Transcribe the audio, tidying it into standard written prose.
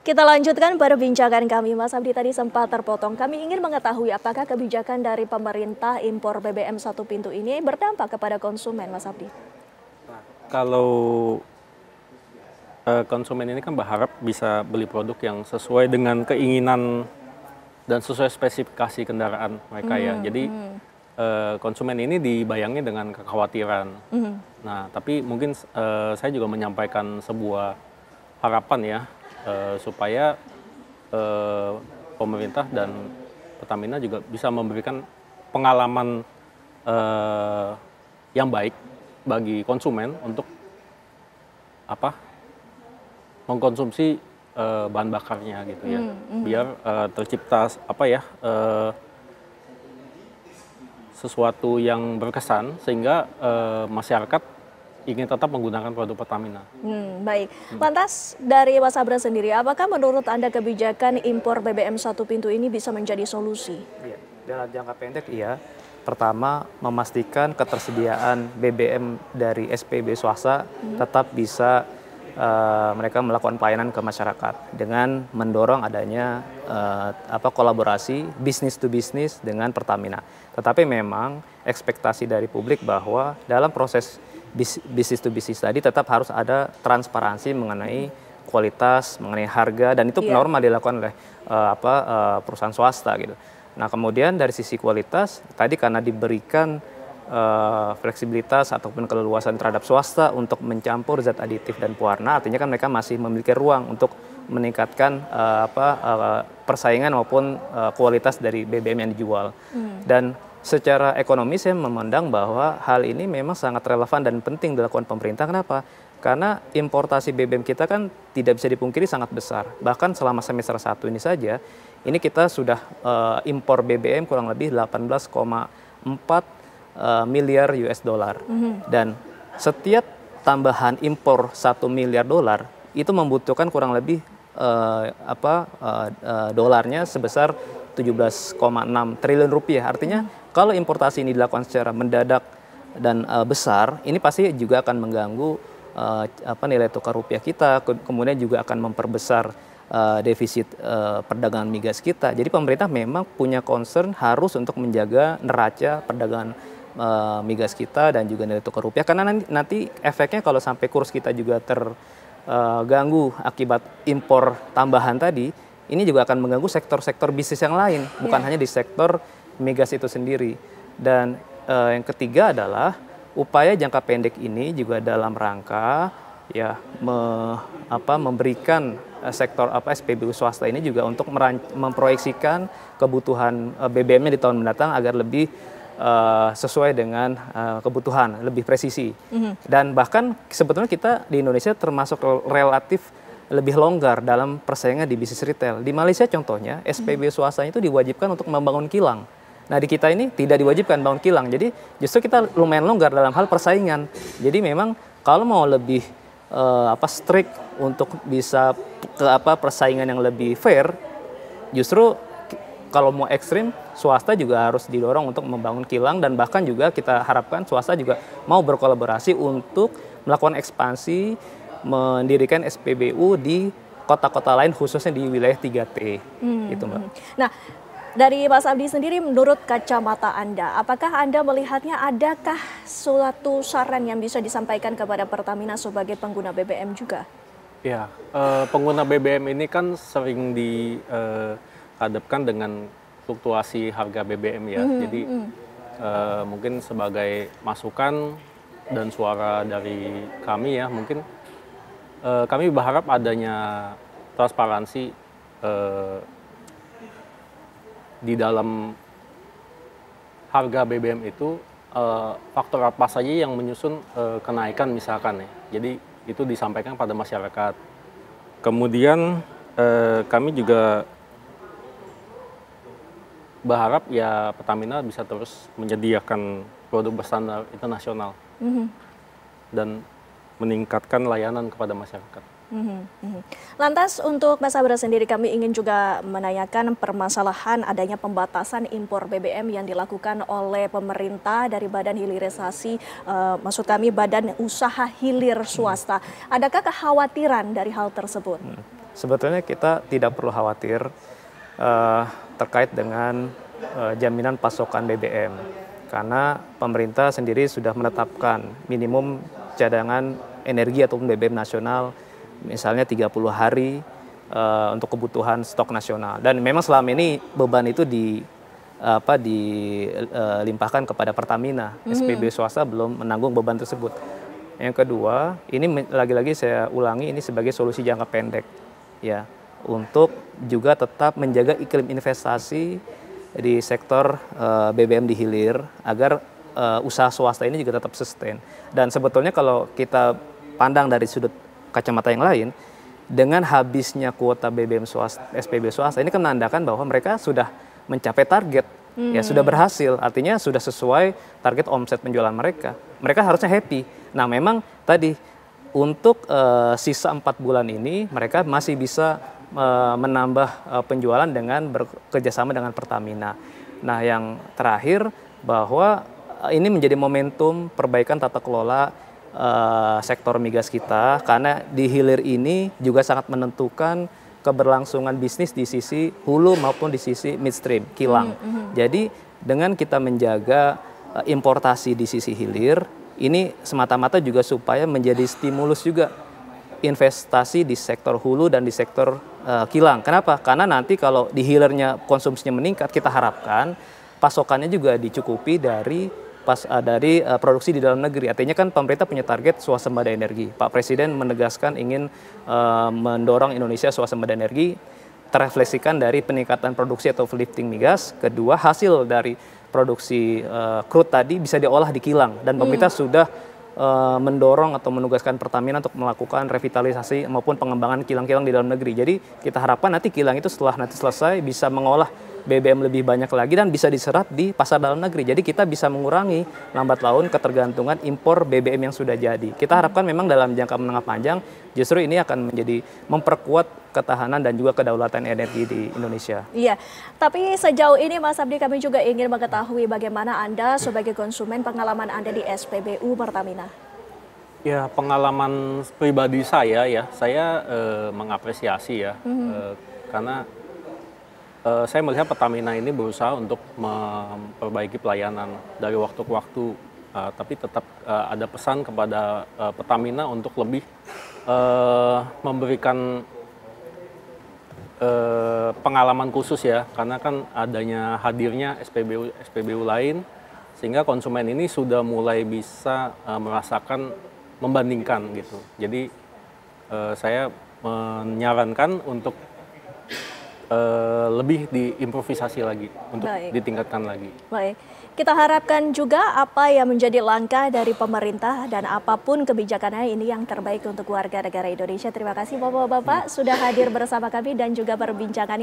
Kita lanjutkan perbincangan kami. Mas Abdi tadi sempat terpotong. Kami ingin mengetahui apakah kebijakan dari pemerintah impor BBM satu pintu ini berdampak kepada konsumen, Mas Abdi? Kalau konsumen ini kan berharap bisa beli produk yang sesuai dengan keinginan dan sesuai spesifikasi kendaraan mereka ya. Jadi konsumen ini dibayangi dengan kekhawatiran. Nah, tapi mungkin saya juga menyampaikan sebuah harapan ya, supaya pemerintah dan Pertamina juga bisa memberikan pengalaman yang baik bagi konsumen untuk mengkonsumsi bahan bakarnya gitu ya, biar tercipta sesuatu yang berkesan sehingga masyarakat ingin tetap menggunakan produk Pertamina. Baik, lantas dari Mas Abra sendiri, apakah menurut Anda kebijakan impor BBM satu pintu ini bisa menjadi solusi? Iya, dalam jangka pendek iya. Pertama, memastikan ketersediaan BBM dari SPB swasta tetap bisa mereka melakukan pelayanan ke masyarakat dengan mendorong adanya kolaborasi bisnis to bisnis dengan Pertamina. Tetapi memang ekspektasi dari publik bahwa dalam proses bisnis to bisnis tadi tetap harus ada transparansi mengenai kualitas, mengenai harga, dan itu normal dilakukan oleh perusahaan swasta gitu. Nah, kemudian dari sisi kualitas tadi karena diberikan fleksibilitas ataupun keleluasan terhadap swasta untuk mencampur zat aditif dan pewarna, artinya kan mereka masih memiliki ruang untuk meningkatkan persaingan maupun kualitas dari BBM yang dijual. Dan secara ekonomis saya memandang bahwa hal ini memang sangat relevan dan penting dilakukan pemerintah. Kenapa? Karena importasi BBM kita kan tidak bisa dipungkiri sangat besar. Bahkan selama semester 1 ini saja, ini kita sudah impor BBM kurang lebih 18,4 miliar US dollar. Dan setiap tambahan impor 1 miliar dolar itu membutuhkan kurang lebih dolarnya sebesar 17,6 triliun rupiah. Artinya kalau importasi ini dilakukan secara mendadak dan besar, ini pasti juga akan mengganggu nilai tukar rupiah kita, kemudian juga akan memperbesar defisit perdagangan migas kita. Jadi pemerintah memang punya concern harus untuk menjaga neraca perdagangan migas kita dan juga nilai tukar rupiah, karena nanti efeknya kalau sampai kurs kita juga terganggu akibat impor tambahan tadi, ini juga akan mengganggu sektor-sektor bisnis yang lain, bukan hanya di sektor migas itu sendiri. Dan yang ketiga adalah upaya jangka pendek ini juga dalam rangka ya memberikan sektor SPBU swasta ini juga untuk memproyeksikan kebutuhan BBM-nya di tahun mendatang agar lebih sesuai dengan kebutuhan, lebih presisi. Dan bahkan sebetulnya kita di Indonesia termasuk relatif lebih longgar dalam persaingan di bisnis retail. Di Malaysia contohnya, SPB swasta itu diwajibkan untuk membangun kilang. Nah, di kita ini tidak diwajibkan bangun kilang. Jadi justru kita lumayan longgar dalam hal persaingan. Jadi memang kalau mau lebih strict untuk bisa ke persaingan yang lebih fair, justru kalau mau ekstrim, swasta juga harus didorong untuk membangun kilang, dan bahkan juga kita harapkan swasta juga mau berkolaborasi untuk melakukan ekspansi, mendirikan SPBU di kota-kota lain khususnya di wilayah 3T. Itu, Mbak. Nah, dari Mas Abdi sendiri, menurut kacamata Anda, apakah Anda melihatnya adakah suatu saran yang bisa disampaikan kepada Pertamina sebagai pengguna BBM juga? Ya, pengguna BBM ini kan sering dihadapkan dengan fluktuasi harga BBM ya. Jadi mungkin sebagai masukan dan suara dari kami ya, mungkin kami berharap adanya transparansi di dalam harga BBM itu, faktor apa saja yang menyusun kenaikan misalkan ya. Jadi itu disampaikan pada masyarakat. Kemudian kami juga berharap ya Pertamina bisa terus menyediakan produk berstandar internasional dan meningkatkan layanan kepada masyarakat. Lantas untuk Mas Abra sendiri, kami ingin juga menanyakan permasalahan adanya pembatasan impor BBM yang dilakukan oleh pemerintah dari Badan Hilirisasi, maksud kami Badan Usaha Hilir Swasta. Adakah kekhawatiran dari hal tersebut? Sebetulnya kita tidak perlu khawatir terkait dengan jaminan pasokan BBM. Karena pemerintah sendiri sudah menetapkan minimum cadangan energi ataupun BBM nasional misalnya 30 hari untuk kebutuhan stok nasional. Dan memang selama ini beban itu dilimpahkan kepada Pertamina. SPB swasta belum menanggung beban tersebut. Yang kedua, ini lagi-lagi saya ulangi, ini sebagai solusi jangka pendek, ya, untuk juga tetap menjaga iklim investasi di sektor BBM di hilir agar usaha swasta ini juga tetap sustain. Dan sebetulnya kalau kita pandang dari sudut kacamata yang lain, dengan habisnya kuota BBM swasta, SPB swasta ini kan menandakan bahwa mereka sudah mencapai target, ya sudah berhasil, artinya sudah sesuai target omset penjualan mereka. Mereka harusnya happy. Nah memang tadi untuk sisa 4 bulan ini mereka masih bisa menambah penjualan dengan bekerjasama dengan Pertamina. Nah yang terakhir bahwa ini menjadi momentum perbaikan tata kelola sektor migas kita, karena di hilir ini juga sangat menentukan keberlangsungan bisnis di sisi hulu maupun di sisi midstream, kilang. Jadi dengan kita menjaga importasi di sisi hilir, ini semata-mata juga supaya menjadi stimulus juga investasi di sektor hulu dan di sektor kilang. Kenapa? Karena nanti kalau di hilirnya konsumsinya meningkat, kita harapkan pasokannya juga dicukupi dari produksi di dalam negeri. Artinya kan pemerintah punya target swasembada energi. Pak Presiden menegaskan ingin mendorong Indonesia swasembada energi, terrefleksikan dari peningkatan produksi atau lifting migas. Kedua, hasil dari produksi crude tadi bisa diolah di kilang, dan pemerintah sudah mendorong atau menugaskan Pertamina untuk melakukan revitalisasi maupun pengembangan kilang-kilang di dalam negeri. Jadi kita harapkan nanti kilang itu setelah nanti selesai bisa mengolah BBM lebih banyak lagi dan bisa diserap di pasar dalam negeri. Jadi kita bisa mengurangi lambat laun ketergantungan impor BBM yang sudah jadi. Kita harapkan memang dalam jangka menengah panjang justru ini akan menjadi memperkuat ketahanan dan juga kedaulatan energi di Indonesia. Iya, tapi sejauh ini Mas Abdi kami juga ingin mengetahui bagaimana Anda sebagai konsumen, pengalaman Anda di SPBU Pertamina. Ya, pengalaman pribadi saya ya, saya mengapresiasi ya, karena saya melihat Pertamina ini berusaha untuk memperbaiki pelayanan dari waktu ke waktu, tapi tetap ada pesan kepada Pertamina untuk lebih memberikan pengalaman khusus ya, karena kan adanya hadirnya SPBU lain, sehingga konsumen ini sudah mulai bisa merasakan membandingkan gitu. Jadi saya menyarankan untuk lebih diimprovisasi lagi, untuk ditingkatkan lagi. Baik, kita harapkan juga apa yang menjadi langkah dari pemerintah dan apapun kebijakannya ini yang terbaik untuk warga negara Indonesia. Terima kasih Bapak-Bapak sudah hadir bersama kami dan juga perbincangannya.